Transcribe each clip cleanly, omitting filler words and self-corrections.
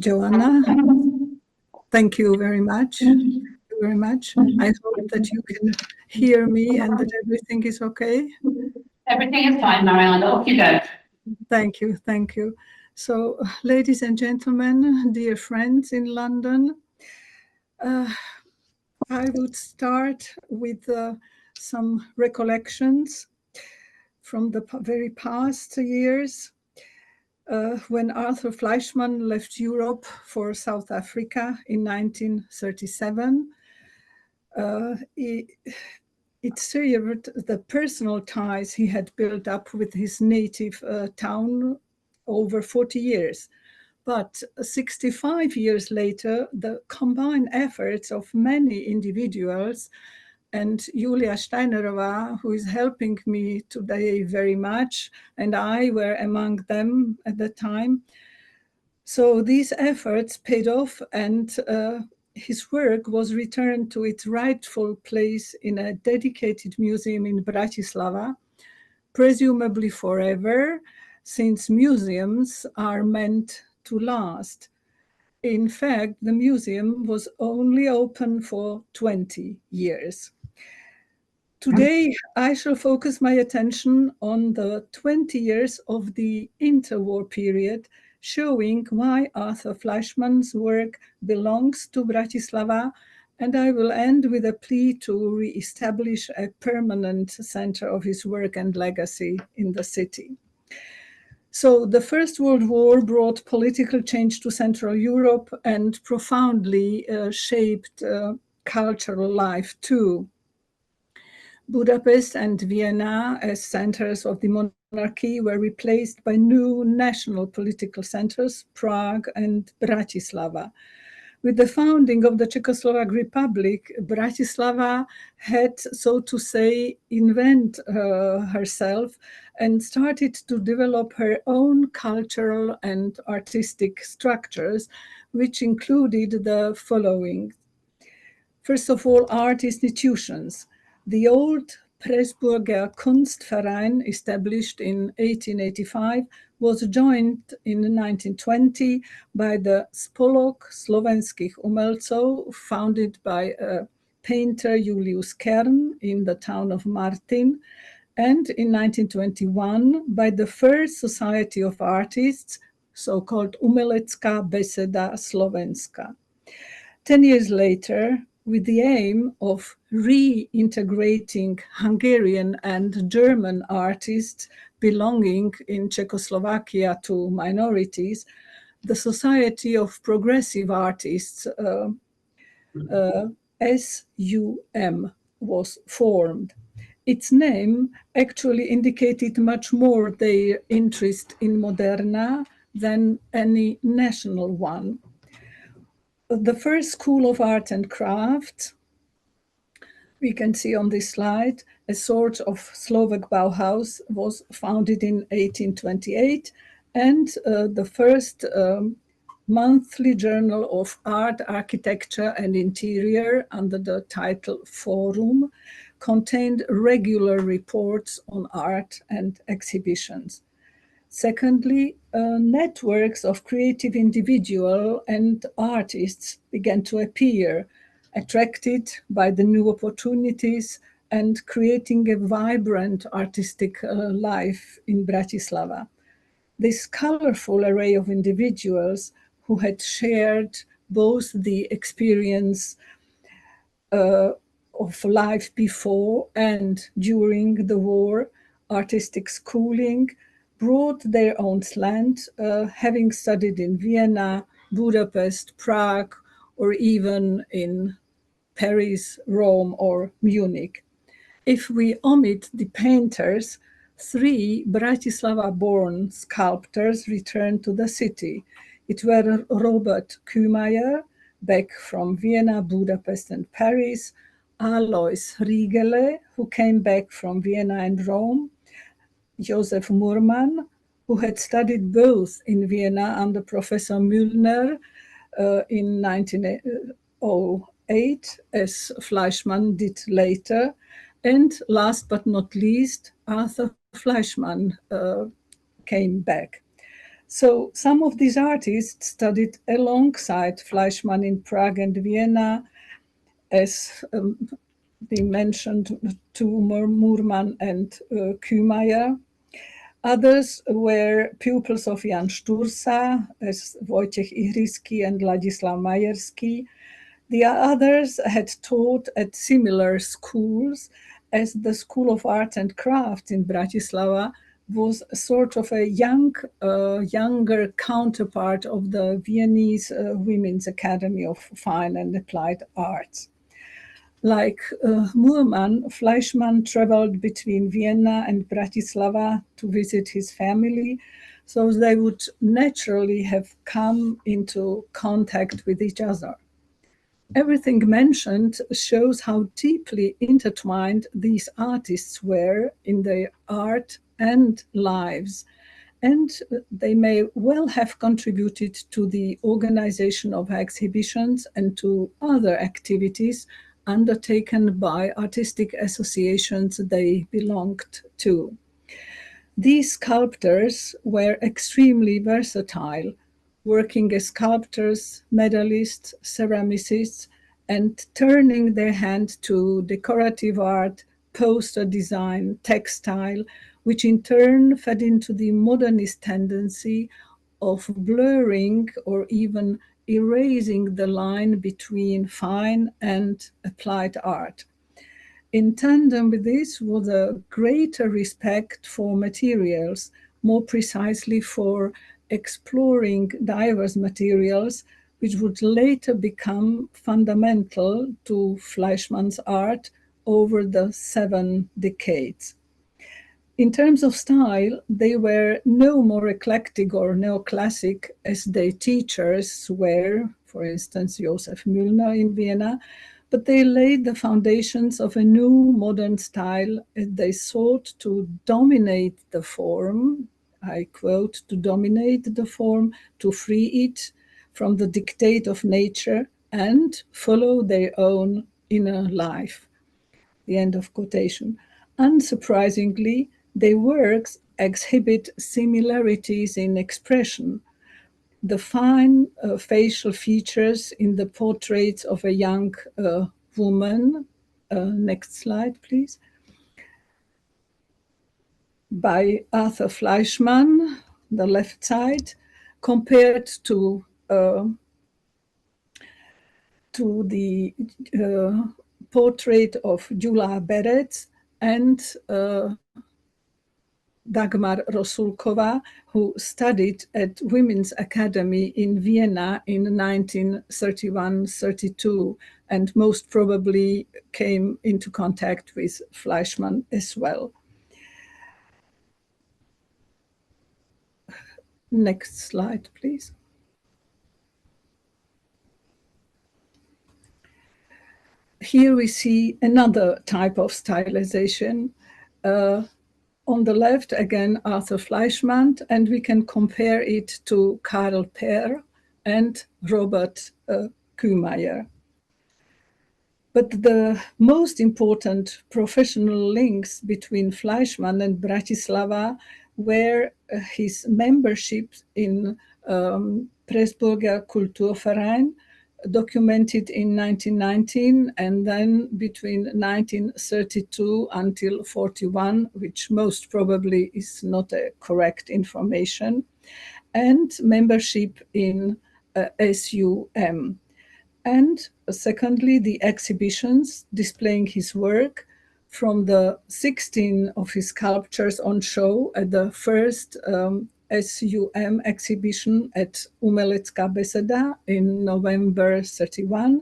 Joanna, thank you very much. Thank you very much. I hope that you can hear me and that everything is okay. Everything is fine, Marianna. Off you go. Thank you, thank you. So, ladies and gentlemen, dear friends in London, I would start with some recollections from the very past years. When Arthur Fleischmann left Europe for South Africa in 1937, it severed the personal ties he had built up with his native town over 40 years. But 65 years later, the combined efforts of many individuals, and Julia Steinerova, who is helping me today very much, and I were among them at the time. So these efforts paid off, and his work was returned to its rightful place in a dedicated museum in Bratislava, presumably forever, since museums are meant to last. In fact, the museum was only open for 20 years. Today, I shall focus my attention on the 20 years of the interwar period, showing why Arthur Fleischmann's work belongs to Bratislava, and I will end with a plea to re-establish a permanent center of his work and legacy in the city. So the First World War brought political change to Central Europe and profoundly shaped cultural life too. Budapest and Vienna, as centers of the monarchy, were replaced by new national political centers, Prague and Bratislava. With the founding of the Czechoslovak Republic, Bratislava had, so to say, invent herself and started to develop her own cultural and artistic structures, which included the following. First of all, art institutions. The old Pressburger Kunstverein, established in 1885, was joined in 1920 by the Spolok Slovenských umelcov, founded by painter Julius Kern in the town of Martin, and in 1921 by the first Society of Artists, so-called Umelecká beseda Slovenska. 10 years later, with the aim of reintegrating Hungarian and German artists belonging in Czechoslovakia to minorities, the Society of Progressive Artists, SUM, was formed. Its name actually indicated much more their interest in Moderna than any national one. The first school of art and craft, we can see on this slide, a sort of Slovak Bauhaus, was founded in 1828, and the first monthly journal of art, architecture, and interior, under the title Forum, contained regular reports on art and exhibitions. Secondly, networks of creative individuals and artists began to appear, attracted by the new opportunities and creating a vibrant artistic life in Bratislava. This colorful array of individuals who had shared both the experience of life before and during the war, artistic schooling, brought their own slant, having studied in Vienna, Budapest, Prague, or even in Paris, Rome, or Munich. If we omit the painters, 3 Bratislava-born sculptors returned to the city. It were Robert Kühmeier, back from Vienna, Budapest, and Paris, Alois Riegele, who came back from Vienna and Rome, Josef Murman, who had studied both in Vienna under Professor Müllner in 1908, as Fleischmann did later, and last but not least, Arthur Fleischmann came back. So some of these artists studied alongside Fleischmann in Prague and Vienna, as they mentioned to Murman and Kühmeier. Others were pupils of Jan Sturza, as Wojciech Ihriski and Ladislav Majerski. The others had taught at similar schools, as the School of Art and Crafts in Bratislava was sort of a younger counterpart of the Viennese Women's Academy of Fine and Applied Arts. Like Murman, Fleischmann traveled between Vienna and Bratislava to visit his family, so they would naturally have come into contact with each other. Everything mentioned shows how deeply intertwined these artists were in their art and lives, and they may well have contributed to the organization of exhibitions and to other activities undertaken by artistic associations they belonged to. These sculptors were extremely versatile, working as sculptors, medallists, ceramicists, and turning their hand to decorative art, poster design, textile, which in turn fed into the modernist tendency of blurring or even erasing the line between fine and applied art. In tandem with this was a greater respect for materials, more precisely for exploring diverse materials, which would later become fundamental to Fleischmann's art over the 7 decades. In terms of style, they were no more eclectic or neoclassic as their teachers were, for instance, Josef Müllner in Vienna, but they laid the foundations of a new modern style as they sought to dominate the form, I quote, to dominate the form, to free it from the dictate of nature and follow their own inner life. The end of quotation. Unsurprisingly, their works exhibit similarities in expression. The fine facial features in the portraits of a young woman, next slide, please, by Arthur Fleischmann, the left side, compared to the portrait of Gyula Berec and Dagmar Rosulkova, who studied at Women's Academy in Vienna in 1931-32, and most probably came into contact with Fleischmann as well. Next slide, please. Here we see another type of stylization. On the left, again, Arthur Fleischmann, and we can compare it to Karl Peer and Robert Kühmeier. But the most important professional links between Fleischmann and Bratislava were his membership in Pressburger Kulturverein, documented in 1919, and then between 1932 until 41, which most probably is not a correct information, and membership in SUM. And secondly, the exhibitions displaying his work, from the 16 of his sculptures on show at the first SUM exhibition at Umelecká beseda in November 31,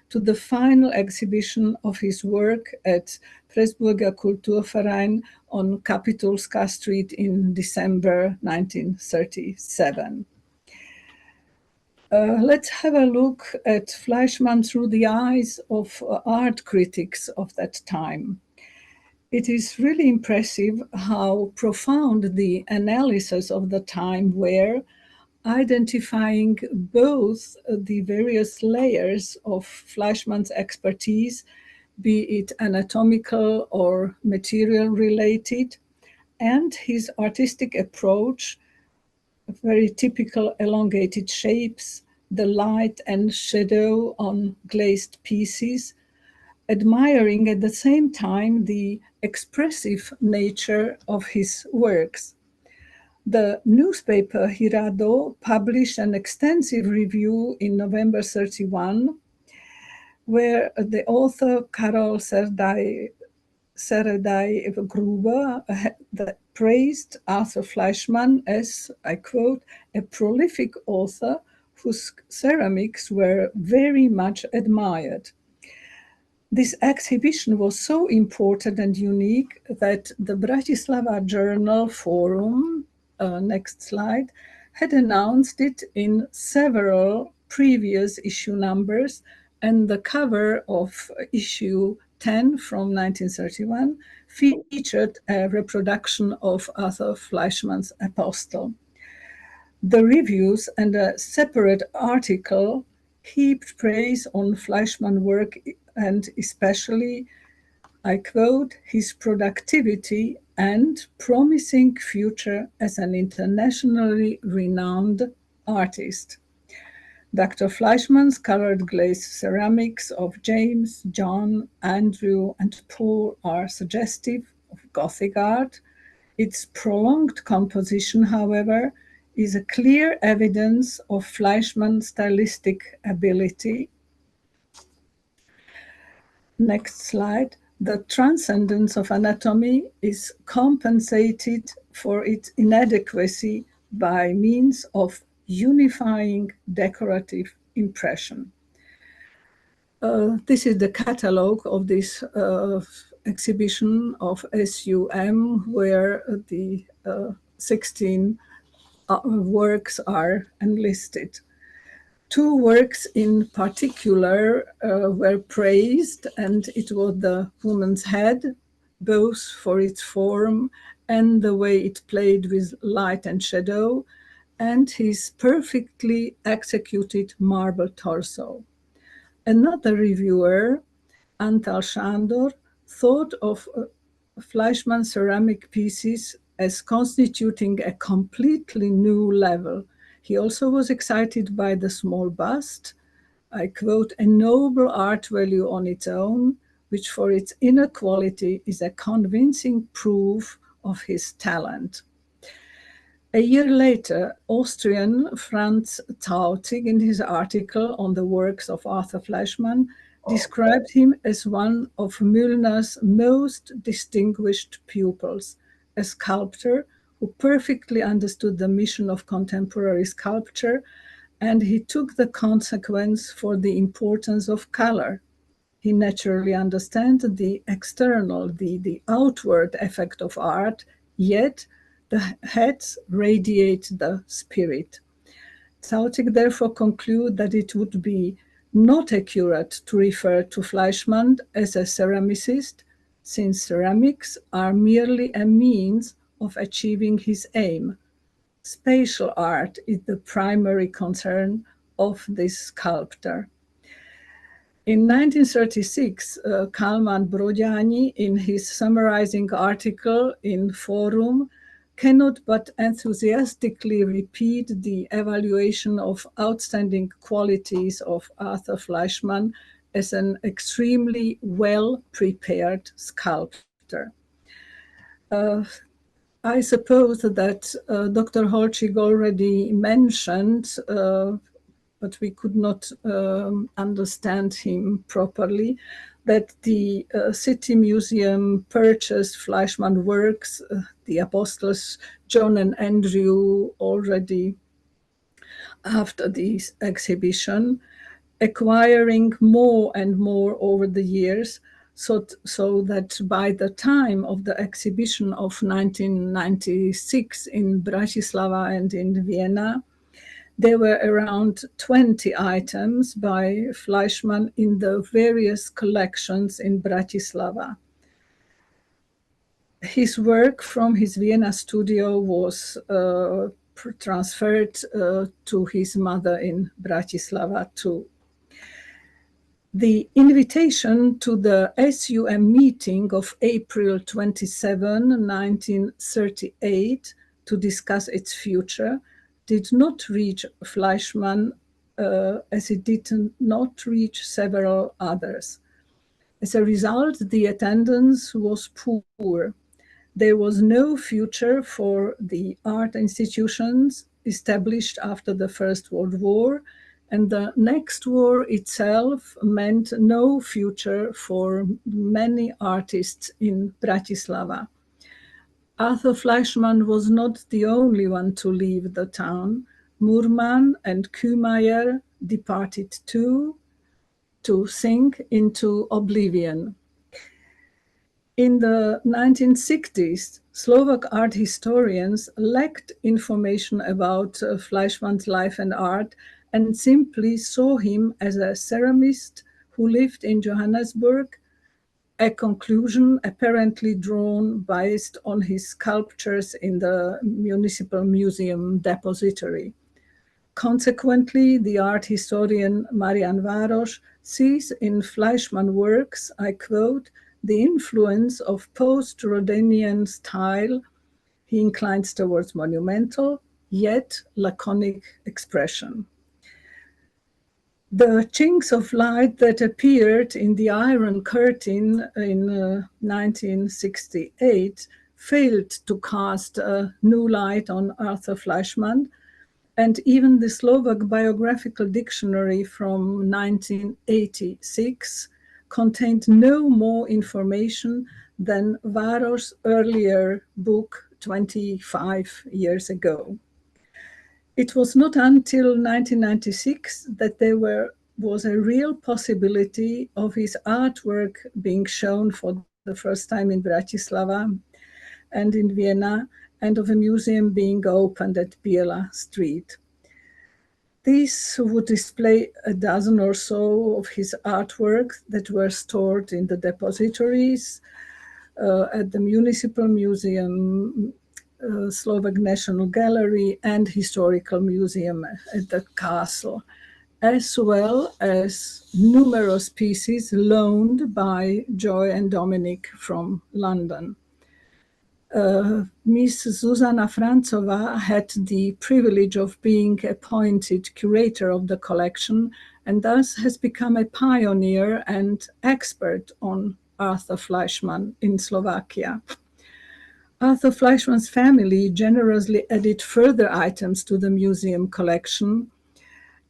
to the final exhibition of his work at Pressburger Kulturverein on Kapitulská Street in December 1937. Let's have a look at Fleischmann through the eyes of art critics of that time. It is really impressive how profound the analysis of the time were, identifying both the various layers of Fleischmann's expertise, be it anatomical or material related, and his artistic approach, very typical elongated shapes, the light and shadow on glazed pieces, admiring at the same time the expressive nature of his works. The newspaper Hirado published an extensive review in November 31, where the author Karol Seredaj Gruber praised Arthur Fleischmann as, I quote, a prolific author whose ceramics were very much admired. This exhibition was so important and unique that the Bratislava Journal Forum, next slide, had announced it in several previous issue numbers, and the cover of issue 10 from 1931 featured a reproduction of Arthur Fleischmann's Apostle. The reviews and a separate article heaped praise on Fleischmann's work and especially, I quote, his productivity and promising future as an internationally renowned artist. Dr. Fleischmann's colored glazed ceramics of James, John, Andrew, and Paul are suggestive of Gothic art. Its prolonged composition, however, is a clear evidence of Fleischmann's stylistic ability. Next slide. The transcendence of anatomy is compensated for its inadequacy by means of unifying decorative impression. This is the catalogue of this exhibition of SUM, where the 16 works are enlisted. Two works in particular were praised, and it was the woman's head, both for its form and the way it played with light and shadow, and his perfectly executed marble torso. Another reviewer, Antal Sándor, thought of Fleischmann's ceramic pieces as constituting a completely new level. He also was excited by the small bust, I quote, a noble art value on its own, which for its inner quality is a convincing proof of his talent. A year later, Austrian Franz Tautig, in his article on the works of Arthur Fleischmann, described him as one of Müllner's most distinguished pupils, a sculptor who perfectly understood the mission of contemporary sculpture, and he took the consequence for the importance of color. He naturally understands the external, the outward effect of art, yet the heads radiate the spirit. Tautig therefore concludes that it would be not accurate to refer to Fleischmann as a ceramicist, since ceramics are merely a means of achieving his aim. Spatial art is the primary concern of this sculptor. In 1936, Kalman Brodiani, in his summarizing article in Forum, cannot but enthusiastically repeat the evaluation of outstanding qualities of Arthur Fleischmann as an extremely well-prepared sculptor. I suppose that Dr. Holchig already mentioned, but we could not understand him properly, that the City Museum purchased Fleischmann works, the Apostles John and Andrew, already after this exhibition, acquiring more and more over the years, so that by the time of the exhibition of 1996 in Bratislava and in Vienna, there were around 20 items by Fleischmann in the various collections in Bratislava. His work from his Vienna studio was transferred to his mother in Bratislava too. The invitation to the SUM meeting of April 27, 1938, to discuss its future, did not reach Fleischmann as it did not reach several others. As a result, the attendance was poor. There was no future for the art institutions established after the First World War, and the next war itself meant no future for many artists in Bratislava. Arthur Fleischmann was not the only one to leave the town. Murman and Kühmeier departed too, to sink into oblivion. In the 1960s, Slovak art historians lacked information about Fleischmann's life and art and simply saw him as a ceramist who lived in Johannesburg, a conclusion apparently drawn based on his sculptures in the Municipal Museum depository. Consequently, the art historian Marianna sees in Fleischmann works, I quote, the influence of post-Rodinian style. He inclines towards monumental, yet laconic expression. The chinks of light that appeared in the Iron Curtain in 1968 failed to cast a new light on Arthur Fleischmann, and even the Slovak Biographical Dictionary from 1986 contained no more information than Város' earlier book 25 years ago. It was not until 1996 that there was a real possibility of his artwork being shown for the first time in Bratislava and in Vienna, and of a museum being opened at Biela Street. These would display a dozen or so of his artwork that were stored in the depositories at the Municipal Museum, Slovak National Gallery, and Historical Museum at the castle, as well as numerous pieces loaned by Joy and Dominic from London. Miss Zuzana Franzova had the privilege of being appointed curator of the collection and thus has become a pioneer and expert on Arthur Fleischmann in Slovakia. Arthur Fleischmann's family generously added further items to the museum collection,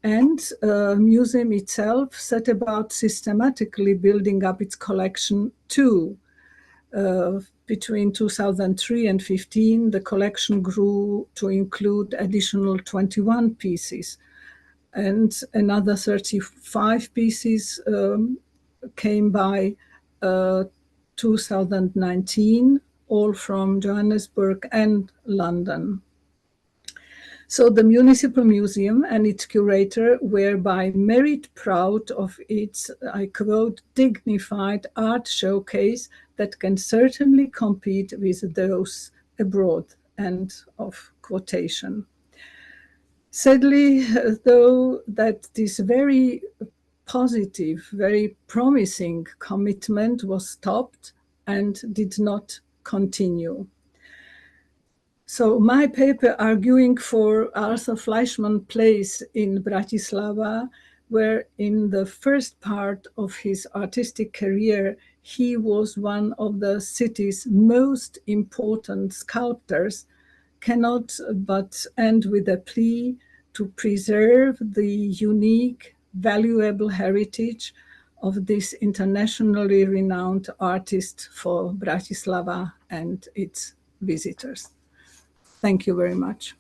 and the museum itself set about systematically building up its collection too. Between 2003 and 2015, the collection grew to include additional 21 pieces, and another 35 pieces came by 2019, all from Johannesburg and London. So the Municipal Museum and its curator were by merit proud of its, I quote, dignified art showcase that can certainly compete with those abroad, end of quotation. Sadly, though, that this very positive, very promising commitment was stopped and did not continue. So my paper arguing for Arthur Fleischmann's place in Bratislava, where in the first part of his artistic career, he was one of the city's most important sculptors, cannot but end with a plea to preserve the unique, valuable heritage of this internationally renowned artist for Bratislava and its visitors. Thank you very much.